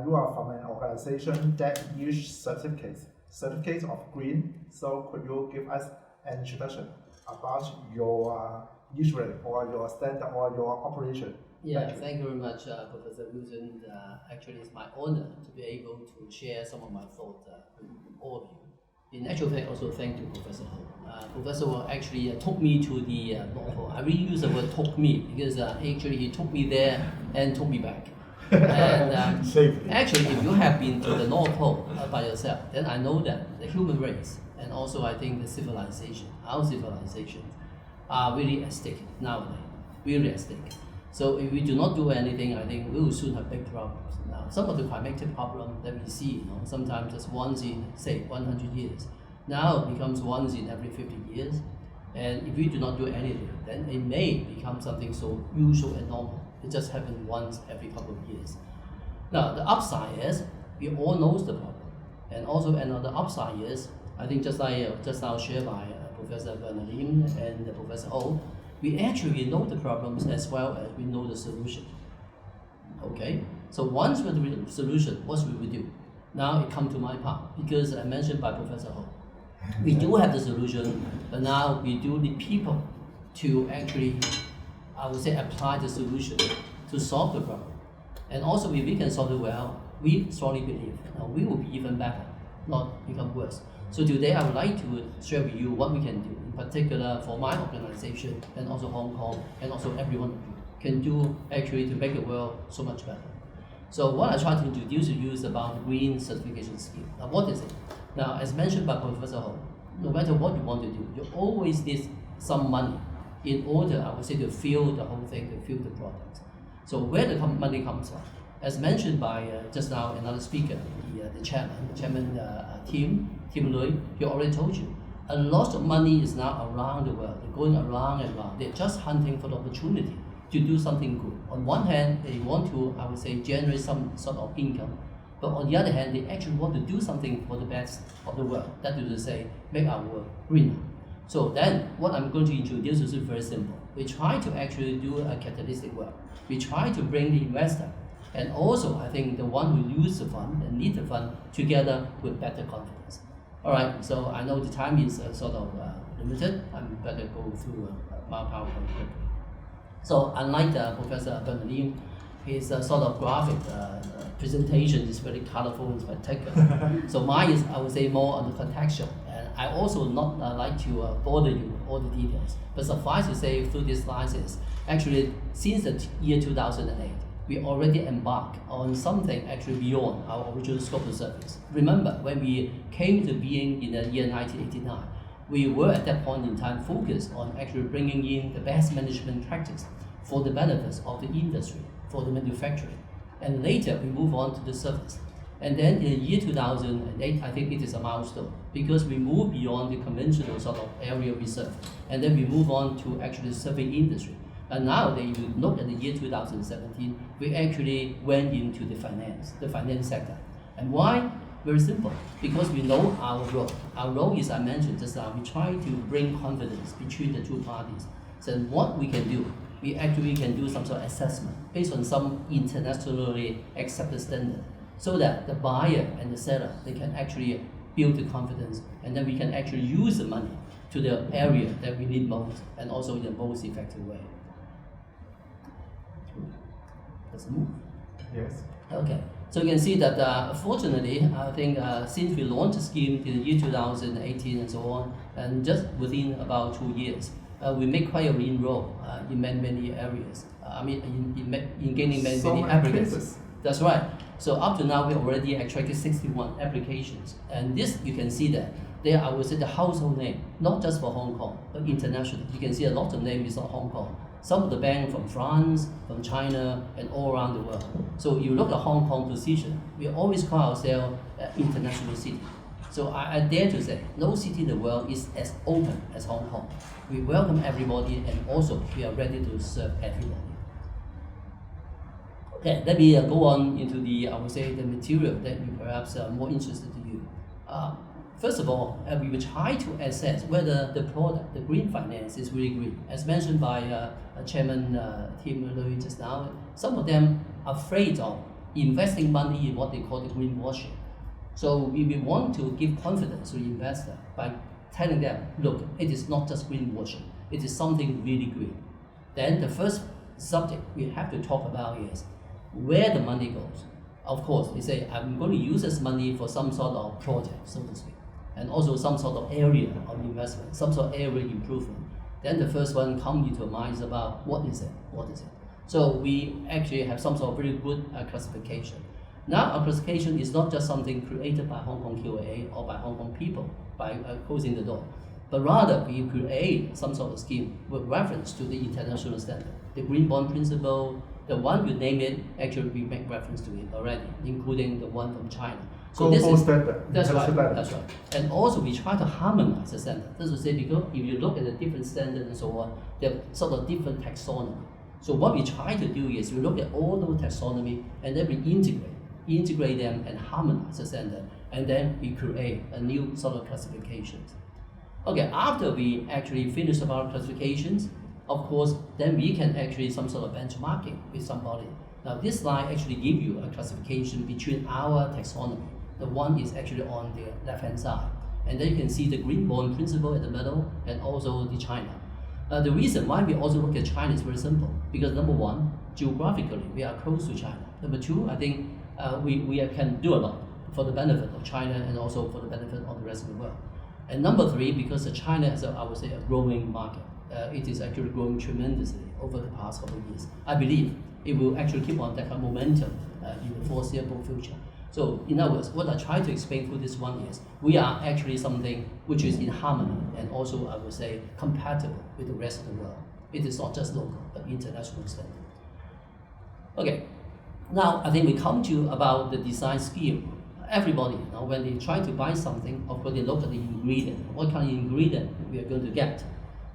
You are from an organization that issues certificates of green. So could you give us an introduction about your usual or your standard or your operation? Yeah, thank you very much, Professor Wilson. Actually, it's my honor to be able to share some of my thoughts with all of you. In actual fact, also thank you, Professor Ho. Professor Ho actually took me to the North Pole. I really use the word took me because actually he took me there and took me back. And actually, if you have been to the North Pole by yourself, then I know that the human race and also I think the civilization, our civilization, are really at stake nowadays, really at stake. So if we do not do anything, I think we will soon have big problems. Now, some of the climatic problems that we see, sometimes just once in, say, 100 years, now it becomes once in every 50 years. And if we do not do anything, then it may become something so usual and normal. It just happens once every couple of years. Now, the upside is we all know the problem. And also another upside is, I think just now shared by Professor Bernard Lim and Professor O, we actually know the problems as well as we know the solution. Okay? So once we know the solution, what should we do? Now it comes to my part, because I mentioned by Professor Ho. We do have the solution, but now we do need people to actually, I would say, apply the solution to solve the problem. And also, if we can solve it well, we strongly believe we will be even better, not become worse. So today, I would like to share with you what we can do, in particular for my organization and also Hong Kong, and also everyone of you can do actually to make the world so much better. So what I try to introduce to you is about the green certification scheme. Now, what is it? Now, as mentioned by Professor Ho, no matter what you want to do, you always need some money in order, I would say, to fuel the whole thing, to fuel the product. So where the money comes from? As mentioned by just now another speaker, the chairman Tim Lui, he already told you, a lot of money is now around the world. They're going around and around. They're just hunting for the opportunity to do something good. On one hand, they want to, I would say, generate some sort of income. But on the other hand, they actually want to do something for the best of the world. That is to say, make our world greener. So then, what I'm going to introduce is very simple. We try to actually do a catalytic work. We try to bring the investor, and also, I think, the one who use the fund and need the fund together with better confidence. All right, so I know the time is sort of limited. I'm better go through my PowerPoint quickly. So unlike Professor Bernard Lim, his sort of graphic presentation is very colorful and spectacular. So mine is, I would say, more on the contextual. And I also not like to bother you with all the details. But suffice to say, through these slides is, actually, since the year 2008, we already embarked on something actually beyond our original scope of service. Remember, when we came to being in the year 1989, we were at that point in time focused on actually bringing in the best management practice for the benefits of the industry, for the manufacturing. And later we move on to the service. And then in the year 2008, I think it is a milestone because we move beyond the conventional sort of area we serve. And then we move on to actually serving industry. And now that you look at the year 2017, we actually went into the finance sector. And why? Very simple, because we know our role. Our role is, I mentioned just now, we try to bring confidence between the two parties. So what we can do, we actually can do some sort of assessment based on some internationally accepted standard, so that the buyer and the seller, they can actually build the confidence, and then we can actually use the money to the area that we need most, and also in the most effective way. Let's move. Yes. Okay. So you can see that fortunately, I think since we launched the scheme in the year 2018 and so on, and just within about 2 years, we make quite a inroad in many areas. In gaining many So many applicants. cases. That's right. So up to now, we already attracted 61 applications, and this you can see that there, I would say, the household name, not just for Hong Kong, but international. You can see a lot of names is not Hong Kong. Some of the banks from France, from China, and all around the world. So you look at Hong Kong position, we always call ourselves an international city. So I dare to say, no city in the world is as open as Hong Kong. We welcome everybody, and also we are ready to serve everybody. Okay, let me go on into the, I would say, the material that you perhaps are more interested to you. First of all, we will try to assess whether the product, the green finance, is really green. As mentioned by Chairman Tim Lui just now, some of them are afraid of investing money in what they call the greenwashing. So we will want to give confidence to the investor by telling them, look, it is not just greenwashing, it is something really green. Then the first subject we have to talk about is where the money goes. Of course, we say, I'm going to use this money for some sort of project, so to speak, and also some sort of area of investment, some sort of area improvement. Then the first one comes into mind is about what is it? So we actually have some sort of very good classification. Now, our classification is not just something created by Hong Kong QAA or by Hong Kong people by closing the door, but rather we create some sort of scheme with reference to the international standard. The Green Bond Principle, the one you name it, actually we make reference to it already, including the one from China. So this is standard. that's right. Standard. That's right. And also we try to harmonize the standard. That's to say, because if you look at the different standards and so on, they're sort of different taxonomy. So what we try to do is we look at all those taxonomy and then we integrate them and harmonize the standard, and then we create a new sort of classifications. Okay, after we actually finish our classifications, of course, then we can actually some sort of benchmarking with somebody. Now this slide actually gives you a classification between our taxonomy. The one is actually on the left-hand side. And then you can see the Green Bond Principle at the middle and also the China. The reason why we also look at China is very simple. Because number one, geographically, we are close to China. Number two, I think we can do a lot for the benefit of China and also for the benefit of the rest of the world. And number three, because China is, I would say, a growing market. It is actually growing tremendously over the past couple of years. I believe it will actually keep on that kind of momentum in the foreseeable future. So in other words, what I try to explain through this one is we are actually something which is in harmony and also, I would say, compatible with the rest of the world. It is not just local, but international standard. Okay, now I think we come to about the design scheme. Everybody, when they try to buy something, of course they look at the ingredient. What kind of ingredient we are going to get?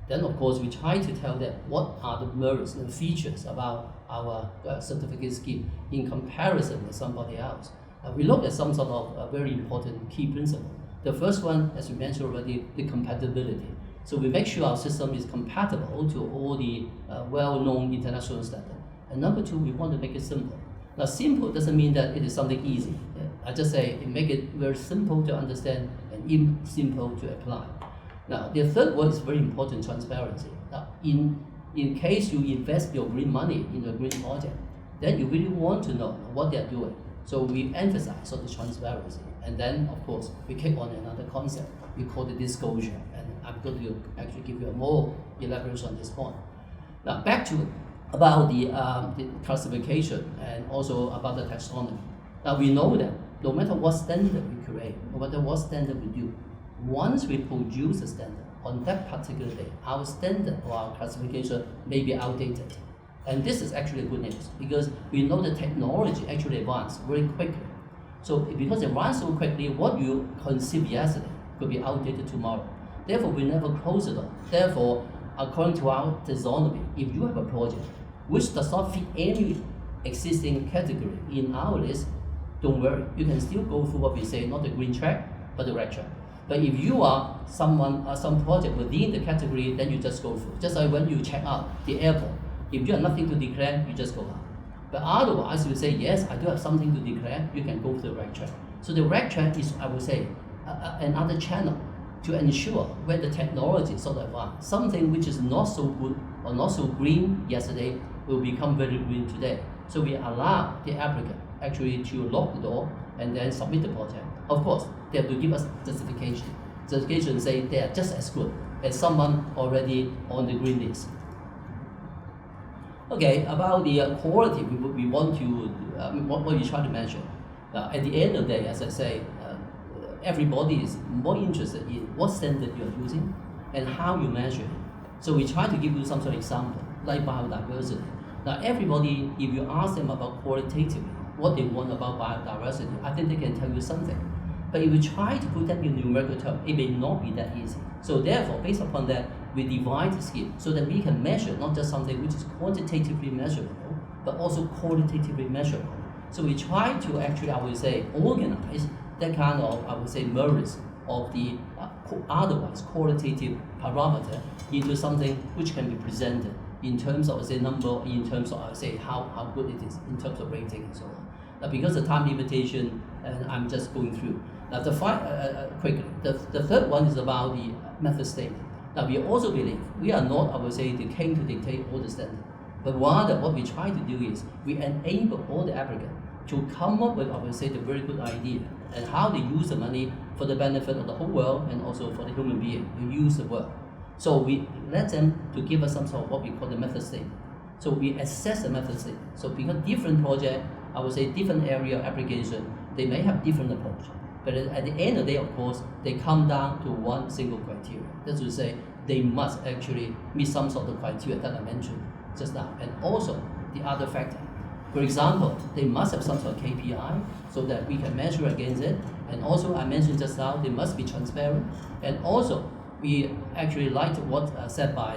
Then of course we try to tell them what are the merits and features about our certificate scheme in comparison with somebody else. We look at some sort of very important key principle. The first one, as we mentioned already, the compatibility. So we make sure our system is compatible to all the well-known international standards. And number two, we want to make it simple. Now, simple doesn't mean that it is something easy. I just say make it very simple to understand and simple to apply. Now, the third one is very important, transparency. Now, in case you invest your green money in a green project, then you really want to know what they are doing. So we emphasize on the transparency. And then, of course, we kick on another concept. We call it disclosure. And I'm going to actually give you a more elaboration on this point. Now, back to about the classification and also about the taxonomy. Now, we know that no matter what standard we create, no matter what standard we do, once we produce a standard, on that particular day, our standard or our classification may be outdated. And this is actually good news because we know the technology actually advanced very quickly. So because it runs so quickly, what you conceive yesterday could be outdated tomorrow. Therefore, we never close it up. Therefore, according to our taxonomy, if you have a project which does not fit any existing category in our list, don't worry. You can still go through what we say, not the green track, but the red track. But if you are some project within the category, then you just go through. Just like when you check out the airport, if you have nothing to declare, you just go out. But otherwise, you say, yes, I do have something to declare, you can go to the red track. So the red track is, I would say, another channel to ensure when the technology is sort of advanced. Something which is not so good or not so green yesterday will become very green today. So we allow the applicant actually to lock the door and then submit the project. Of course, they have to give us justification. Justification say they are just as good as someone already on the green list. Okay, about the quality, we want to, what we try to measure. At the end of the day, as I say, everybody is more interested in what standard you are using and how you measure it. So we try to give you some sort of example, like biodiversity. Now everybody, if you ask them about qualitatively, what they want about biodiversity, I think they can tell you something. But if you try to put that in numerical terms, it may not be that easy. So therefore, based upon that, we divide the scheme so that we can measure not just something which is quantitatively measurable, but also qualitatively measurable. So we try to actually, I would say, organize that kind of, I would say, merits of the otherwise qualitative parameter into something which can be presented in terms of, say, number, in terms of, say, how good it is, in terms of rating and so on. Now, because of time limitation, and I'm just going through. Now, quickly, the third one is about the method statement. Now, we also believe we are not, I would say, the king to dictate all the standards, but rather what we try to do is we enable all the applicants to come up with, I would say, the very good idea and how they use the money for the benefit of the whole world and also for the human being to use the world. So we let them to give us some sort of what we call the method statement. So we assess the method statement. So because different project, I would say different area of application, they may have different approach. But at the end of the day, of course, they come down to one single criteria. That's to say, they must actually meet some sort of criteria that I mentioned just now. And also the other factor. For example, they must have some sort of KPI so that we can measure against it. And also, I mentioned just now, they must be transparent. And also, we actually liked what said by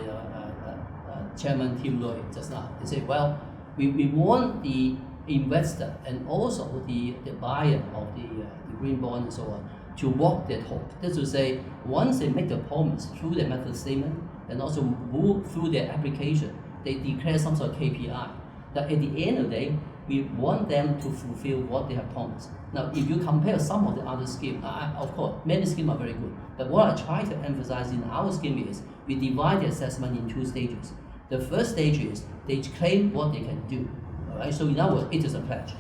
Chairman Tim Loy just now. They say, well, we want the investor and also the buyer of the green bond and so on to walk their talk. That's to say, once they make the promise through their method statement and also move through their application, they declare some sort of KPI. That at the end of the day, we want them to fulfill what they have promised. Now, if you compare some of the other schemes, of course, many schemes are very good. But what I try to emphasize in our scheme is we divide the assessment in two stages. The first stage is they claim what they can do. All right? So in other words, it is a pledge.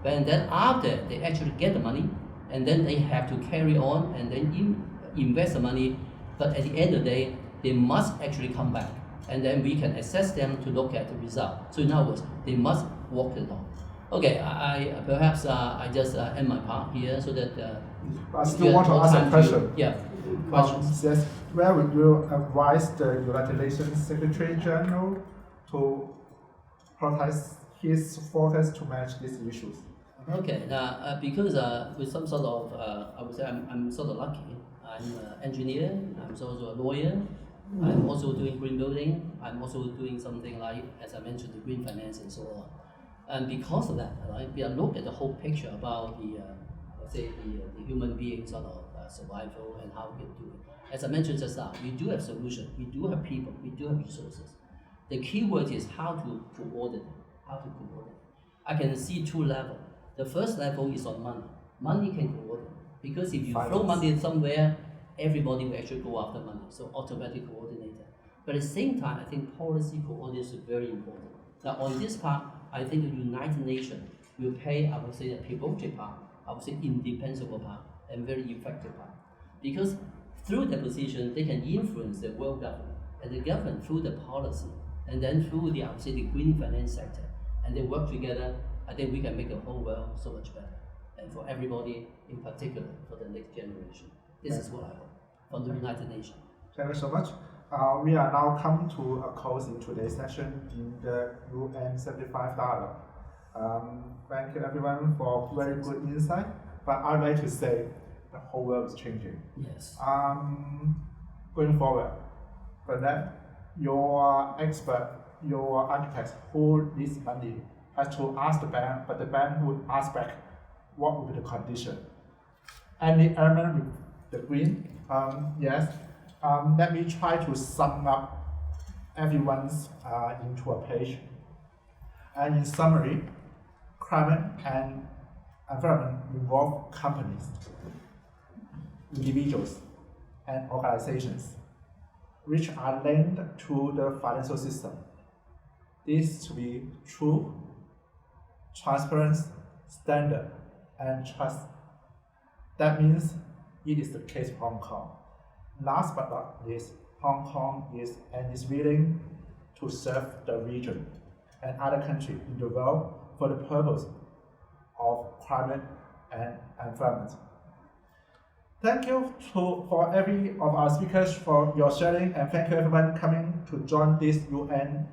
And then after they actually get the money, and then they have to carry on and then invest the money. But at the end of the day, they must actually come back. And then we can assess them to look at the result. So in other words, they must walk the talk. Okay, I perhaps I just end my part here so that. I still want to ask a question. Yeah, questions. Yes, where would you advise the United Nations Secretary General to prioritize his focus to manage these issues? Okay, now because with some sort of, I would say I'm sort of lucky. I'm an engineer. I'm also a lawyer. I'm also doing green building. I'm also doing something like, as I mentioned, the green finance and so on. And because of that, right, we are looking at the whole picture about the, let's say, the human being sort of survival and how we can do it. As I mentioned just now, we do have solutions, we do have people, we do have resources. The key word is how to coordinate. How to coordinate. I can see two levels. The first level is on money. Money can coordinate because if you throw money somewhere, everybody will actually go after money, so automatic coordinator. But at the same time, I think policy coordination is very important. Now on this part, I think the United Nations will play, I would say, a pivotal part, I would say indispensable part, and very effective part. Because through their position, they can influence the world government, and the government through the policy, and then through the, I would say, the green finance sector, and they work together, I think we can make the whole world so much better. And for everybody, in particular, for the next generation. This is what I hope from the United Nations. Thank you so much. We are now come to a close in today's session in the UN 75 dialogue. Thank you everyone for very good insight. But I'd like to say the whole world is changing. Yes. Going forward, for that, your expert, your architects who needs money has to ask the bank, but the bank would ask back what would be the condition. Any element with the green? Yes. Let me try to sum up everyone's into a page. And in summary, climate and environment involve companies, individuals, and organizations, which are linked to the financial system. This to be true, transparent, standard, and trust. That means it is the case of Hong Kong. Last but not least, Hong Kong is and is willing to serve the region and other countries in the world for the purpose of climate and environment. Thank you for every of our speakers for your sharing, and thank you everyone coming to join this UN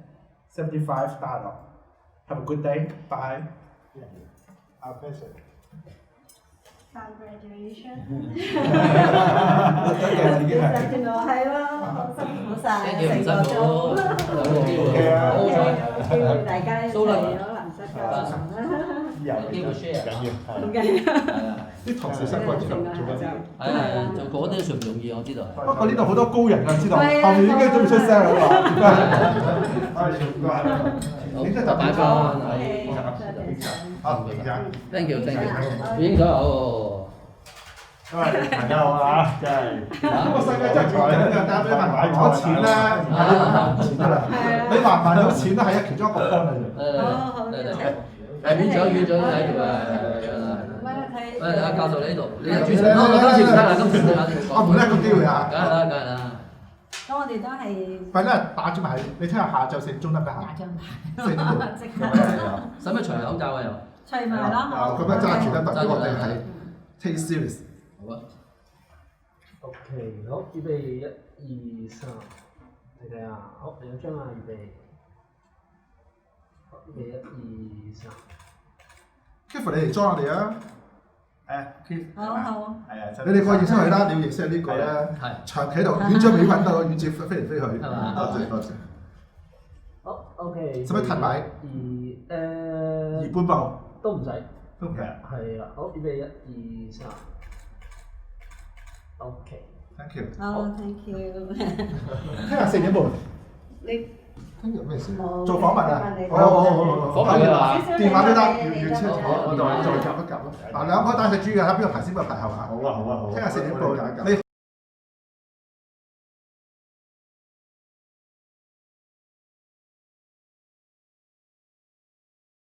75 dialogue. Have a good day. Bye. Our pleasure. Congratulations！ 原來係咯，好辛苦晒，唔辛苦，有機會，機會大家一齊可能得㗎。有機會 share 緊要係。唔緊要。係啊，啲同事辛苦之後做緊啲。係啊，做嗰啲算唔容易，我知道。不過呢度好多高人啊，知道。後係啊面已經準備出聲啦喎。好，拜拜。好，影相。 Thank you，thank you。影咗好。大家好啊，真係。呢個世界真係唔緊㗎，但係你還咗錢咧，唔係你還錢㗎啦。你還唔還到錢咧，係其中一個方嚟嘅。好，院長喺度啊，睇。阿教授你喺度，你係主持人，今次唔得啦，今次唔得啦。我唔呢個機會啊。梗係啦，梗係啦。咁我哋都係快啲打住埋，你聽下下晝4點鐘得唔得閒？打張牌， 4點半。即刻使唔使除口罩啊又？除埋啦。咁樣揸住得，代表我哋係 take serious。好啊。 OK，好，預備1、2、3，睇睇啊，好，兩張啊，預備，好，預備1、2、3。Keith 你嚟裝我哋啊！誒，Keith。好好。係啊，你哋個認識佢啦，你要認識呢個咧，長期喺度，院長未揾到，院長飛嚟飛去。係嘛？多謝多謝。好 ，OK。使唔使褪埋？二半部。都唔使。都唔使。係啦，好，預備1、2、3。OK。Thank you。好 ，thank you。聽日4點半。你聽日咩事？冇做訪問啊！訪問㗎嘛？電話都得，要車我我再夾一夾咯。嗱，兩個帶食豬嘅，喺邊個排先？邊個排後啊？好啊好啊好啊。聽日4點半。你